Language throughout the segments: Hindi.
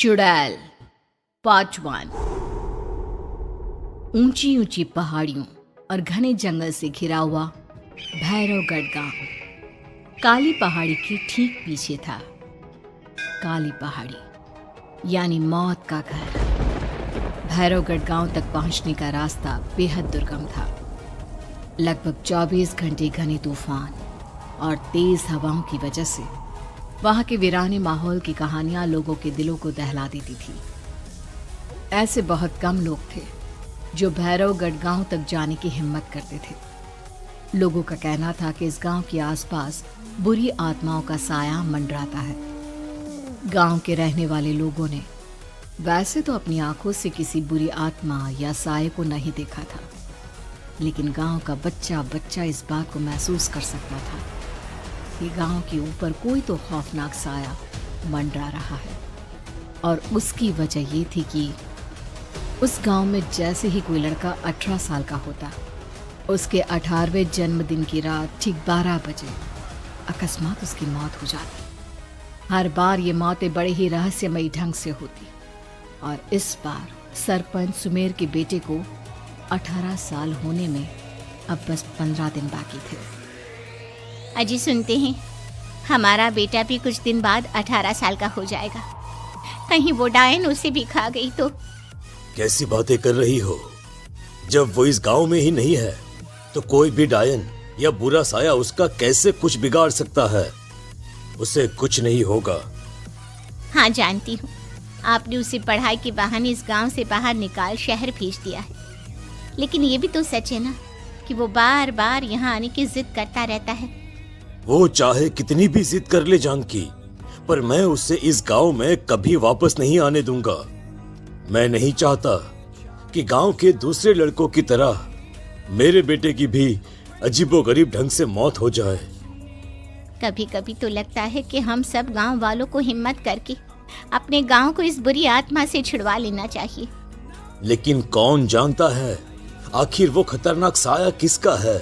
चुड़ैल पार्ट 1। ऊंची ऊंची पहाड़ियों और घने जंगल से घिरा हुआ भैरवगढ़ गांव काली पहाड़ी के ठीक पीछे था। काली पहाड़ी यानी मौत का घर। भैरवगढ़ गांव तक पहुंचने का रास्ता बेहद दुर्गम था। लगभग 24 घंटे घने तूफान और तेज हवाओं की वजह से वहां के वीराने माहौल की कहानियां लोगों के दिलों को दहला देती थी। ऐसे बहुत कम लोग थे जो भैरवगढ़ गांव तक जाने की हिम्मत करते थे। लोगों का कहना था कि इस गांव के आसपास बुरी आत्माओं का साया मंडराता है। गांव के रहने वाले लोगों ने वैसे तो अपनी आंखों से किसी बुरी आत्मा या साये को नहीं देखा था, लेकिन गांव का बच्चा बच्चा इस बात को महसूस कर सकता था कि गांव के ऊपर कोई तो खौफनाक साया मंडरा रहा है। और उसकी वजह ये थी कि उस गांव में जैसे ही कोई लड़का 18 साल का होता, उसके 18वें जन्मदिन की रात ठीक 12 बजे अकस्मात उसकी मौत हो जाती। हर बार ये मौतें बड़े ही रहस्यमयी ढंग से होती और इस बार सरपंच सुमेर के बेटे को 18 साल होने में अब बस 15 दिन बाकी थे। अजी सुनते हैं, हमारा बेटा भी कुछ दिन बाद 18 साल का हो जाएगा। कहीं वो डायन उसे भी खा गई तो। कैसी बातें कर रही हो? जब वो इस गांव में ही नहीं है तो कोई भी डायन या बुरा साया उसका कैसे कुछ बिगाड़ सकता है? उसे कुछ नहीं होगा। हाँ जानती हूँ, आपने उसे पढ़ाई के बहाने इस गांव से बाहर निकाल शहर भेज दिया है, लेकिन ये भी तो सच है ना कि वो बार बार यहाँ आने की जिद करता रहता है। वो चाहे कितनी भी जिद कर ले जानकी, पर मैं उसे इस गांव में कभी वापस नहीं आने दूंगा। मैं नहीं चाहता कि गांव के दूसरे लड़कों की तरह मेरे बेटे की भी अजीबोगरीब ढंग से मौत हो जाए। कभी कभी तो लगता है कि हम सब गांव वालों को हिम्मत करके अपने गांव को इस बुरी आत्मा से छुड़वा लेना चाहिए। लेकिन कौन जानता है आखिर वो खतरनाक साया किसका है?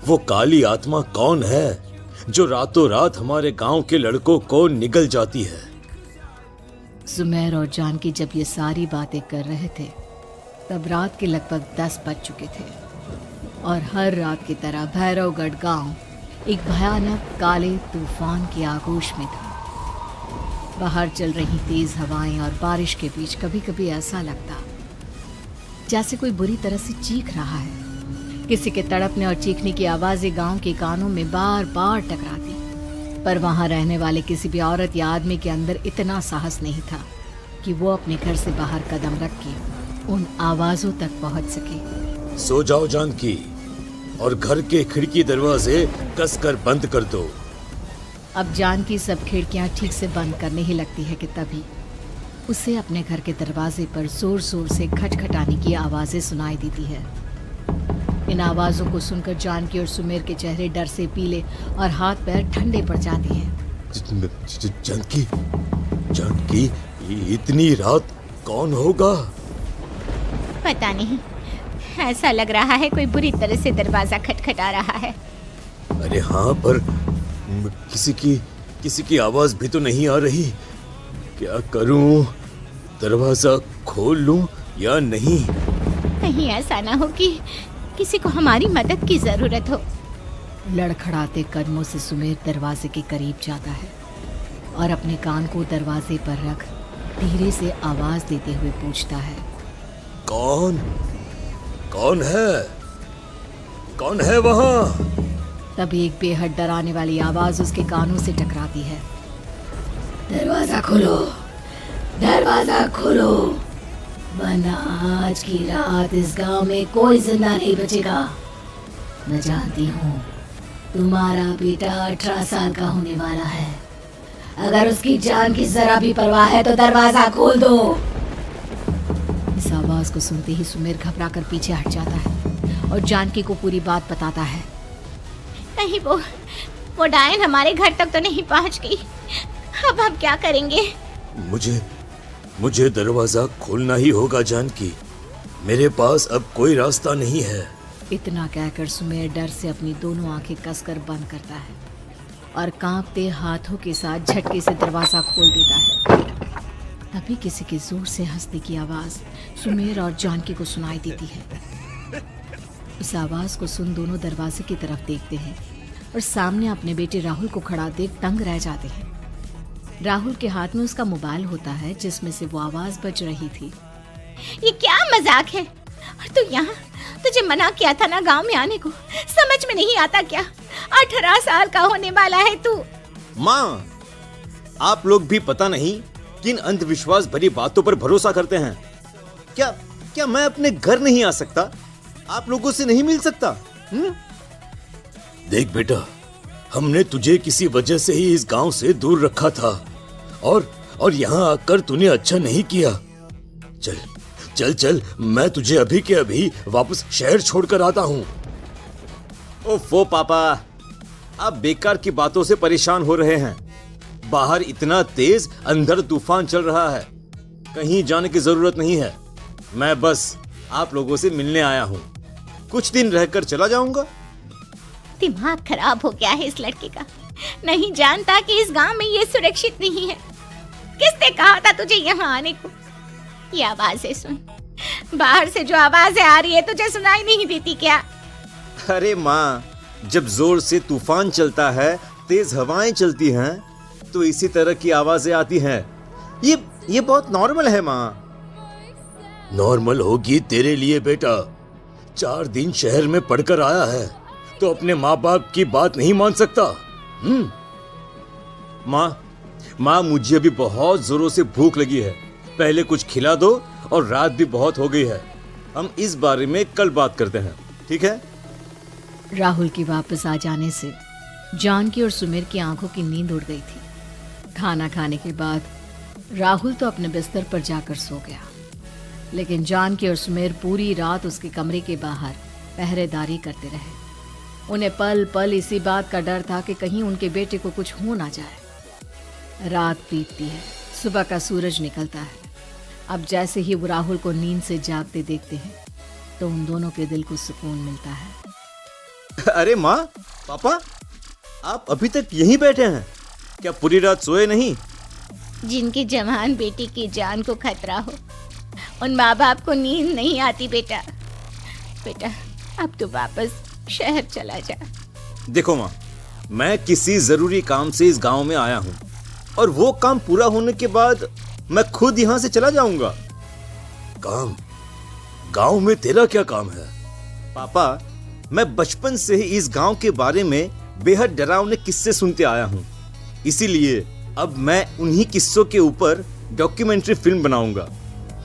वो काली आत्मा कौन है जो रातों रात हमारे गांव के लड़कों को निगल जाती है? सुमेर और जानकी जब ये सारी बातें कर रहे थे तब रात के लगभग 10 बज चुके थे और हर रात की तरह भैरवगढ़ गांव एक भयानक काले तूफान की आगोश में था। बाहर चल रही तेज हवाएं और बारिश के बीच कभी कभी ऐसा लगता जैसे कोई बुरी तरह से चीख रहा है। किसी के तड़पने और चीखने की आवाजें गांव के कानों में बार बार टकराती, पर वहां रहने वाले किसी भी औरत या आदमी के अंदर इतना साहस नहीं था कि वो अपने घर से बाहर कदम रख के उन आवाजों तक पहुंच सके। सो जाओ जानकी और घर के खिड़की दरवाजे कसकर बंद कर दो। अब जानकी सब खिड़कियां ठीक से बंद करने ही लगती है कि तभी उसे अपने घर के दरवाजे पर जोर जोर से खटखटाने की आवाजें सुनाई देती है। इन आवाजों को सुनकर जानकी और सुमेर के चेहरे डर से पीले और हाथ पैर ठंडे पड़ जाते हैं। जानकी, जानकी, इतनी रात कौन होगा? पता नहीं, ऐसा लग रहा है कोई बुरी तरह से दरवाजा खटखटा रहा है। अरे हाँ, पर किसी की आवाज भी तो नहीं आ रही। क्या करूं? दरवाजा खोल लूं या नहीं? कहीं ऐसा ना हो कि किसी को हमारी मदद की जरूरत हो। लड़खड़ाते कदमों से सुमेर दरवाजे के करीब जाता है और अपने कान को दरवाजे पर रख धीरे से आवाज देते हुए पूछता है, कौन है? कौन है वहां? तभी एक बेहद डराने वाली आवाज उसके कानों से टकराती है। दरवाजा खोलो, दरवाजा खोलो, वरना आज की रात इस गांव में कोई जिंदा नहीं बचेगा। मैं जानती हूँ तुम्हारा बेटा 18 साल का होने वाला है। अगर उसकी जान की जरा भी परवाह है तो दरवाजा खोल दो। इस आवाज को सुनते ही सुमेर घबरा कर पीछे हट जाता है और जानकी को पूरी बात बताता है। कहीं वो डायन हमारे घर तक तो नहीं पहुंच गई? अब हम क्या करेंगे? मुझे दरवाजा खोलना ही होगा जानकी। मेरे पास अब कोई रास्ता नहीं है। इतना कहकर सुमेर डर से अपनी दोनों आंखें कसकर बंद करता है और कांपते हाथों के साथ झटके से दरवाजा खोल देता है। तभी किसी के जोर से हंसने की आवाज सुमेर और जानकी को सुनाई देती है। उस आवाज को सुन दोनों दरवाजे की तरफ देखते हैं और सामने अपने बेटे राहुल को खड़ा देख दंग रह जाते हैं। राहुल के हाथ में उसका मोबाइल होता है जिसमें से वो आवाज बज रही थी। ये क्या मजाक है? और तू यहाँ, तुझे मना किया था ना गांव में आने को, समझ में नहीं आता क्या? 18 साल का होने वाला है तू। माँ, आप लोग भी पता नहीं किन अंधविश्वास भरी बातों पर भरोसा करते हैं। क्या क्या मैं अपने घर नहीं आ सकता? आप लोगों से नहीं मिल सकता? देख बेटा, हमने तुझे किसी वजह से ही इस गांव से दूर रखा था और यहाँ आकर तूने अच्छा नहीं किया। चल चल चल, मैं तुझे अभी के अभी वापस शहर छोड़कर आता हूँ। ओफो पापा, आप बेकार की बातों से परेशान हो रहे हैं। बाहर इतना तेज अंधड़ तूफान चल रहा है, कहीं जाने की जरूरत नहीं है। मैं बस आप लोगों से मिलने आया हूँ, कुछ दिन रहकर चला जाऊंगा। दिमाग खराब हो गया है इस लड़के का, नहीं जानता कि इस गांव में ये सुरक्षित नहीं है। किसने कहा था तुझे यहाँ आने को? ये आवाजें सुन, बाहर से जो आवाजें आ रही है तुझे सुनाई नहीं देती क्या? अरे माँ, जब जोर से तूफान चलता है, तेज हवाएं चलती हैं, तो इसी तरह की आवाजें आती हैं। ये बहुत नॉर्मल है माँ। नॉर्मल होगी तेरे लिए बेटा। 4 दिन शहर में पढ़कर आया है तो अपने माँ बाप की बात नहीं मान सकता। माँ, मुझे अभी बहुत जोरों से भूख लगी है, पहले कुछ खिला दो, और रात भी बहुत हो गई है। हम इस बारे में कल बात करते हैं, ठीक है? राहुल के वापस आ जाने से जानकी और सुमेर की आंखों की नींद उड़ गई थी। खाना खाने के बाद राहुल तो अपने बिस्तर पर जाकर सो गया, लेकिन जानकी और सुमेर पूरी रात उसके कमरे के बाहर पहरेदारी करते रहे। उन्हें पल पल इसी बात का डर था कि कहीं उनके बेटे को कुछ हो ना जाए। रात बीतती है, सुबह का सूरज निकलता है। अब जैसे ही वो राहुल को नींद से जागते देखते हैं तो उन दोनों के दिल को सुकून मिलता है। अरे माँ, पापा, आप अभी तक यहीं बैठे हैं क्या? पूरी रात सोए नहीं? जिनकी जवान बेटी की जान को खतरा हो, उन माँ बाप को नींद नहीं आती बेटा। बेटा, अब तो वापस शहर चला जा। देखो माँ, मैं किसी जरूरी काम से इस गांव में आया हूँ, और वो काम पूरा होने के बाद मैं खुद यहाँ से चला जाऊंगा। काम? गांव में तेरा क्या काम है? पापा, मैं बचपन से ही इस गांव के बारे में बेहद डरावने किस्से सुनते आया हूँ, इसीलिए अब मैं उन्हीं किस्सों के ऊपर डॉक्यूमेंट्री फिल्म बनाऊंगा।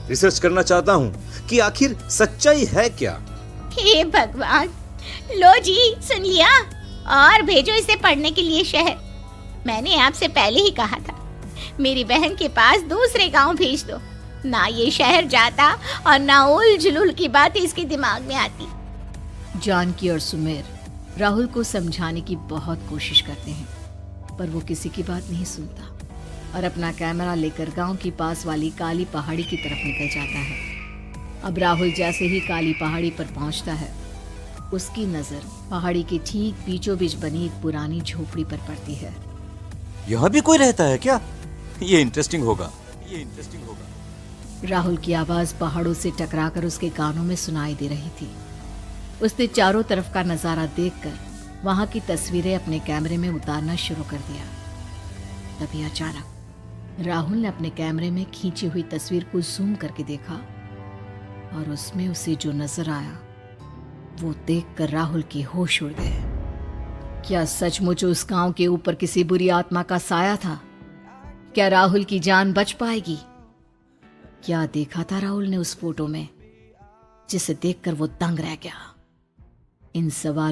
रिसर्च करना चाहता हूँ कि आखिर सच्चाई है क्या। हे भगवान, लो जी, सुन लिया, और भेजो इसे पढ़ने के लिए शहर। मैंने आपसे पहले ही कहा था, मेरी बहन के पास दूसरे गांव भेज दो। ना ये शहर जाता और ना उल जुलूल की बात इसके दिमाग में आती। जानकी और सुमेर राहुल को समझाने की बहुत कोशिश करते हैं, पर वो किसी की बात नहीं सुनता और अपना कैमरा लेकर गांव की पास वाली काली पहाड़ी की तरफ निकल जाता है। अब राहुल जैसे ही काली पहाड़ी पर पहुंचता है, उसकी नजर पहाड़ी के ठीक बीचों बीच बनी एक पुरानी झोपड़ी पर पड़ती है। यहाँ भी कोई रहता है क्या? ये इंटरेस्टिंग होगा। राहुल की आवाज पहाड़ों से टकराकर उसके कानों में सुनाई दे रही थी। उसने चारों तरफ का नजारा देखकर वहां की तस्वीरें अपने कैमरे में उतारना शुरू कर दिया। तभी अचानक राहुल ने अपने कैमरे में खींची हुई तस्वीर को जूम करके देखा, और उसमें उसे जो नजर आया वो देखकर राहुल के होश उड़ गए। क्या सचमुच उस गांव के ऊपर किसी बुरी आत्मा का साया था? क्या राहुल की जान बच पाएगी? क्या देखा था राहुल ने उस फोटो में जिसे देखकर वो दंग रह गया? इन सवालों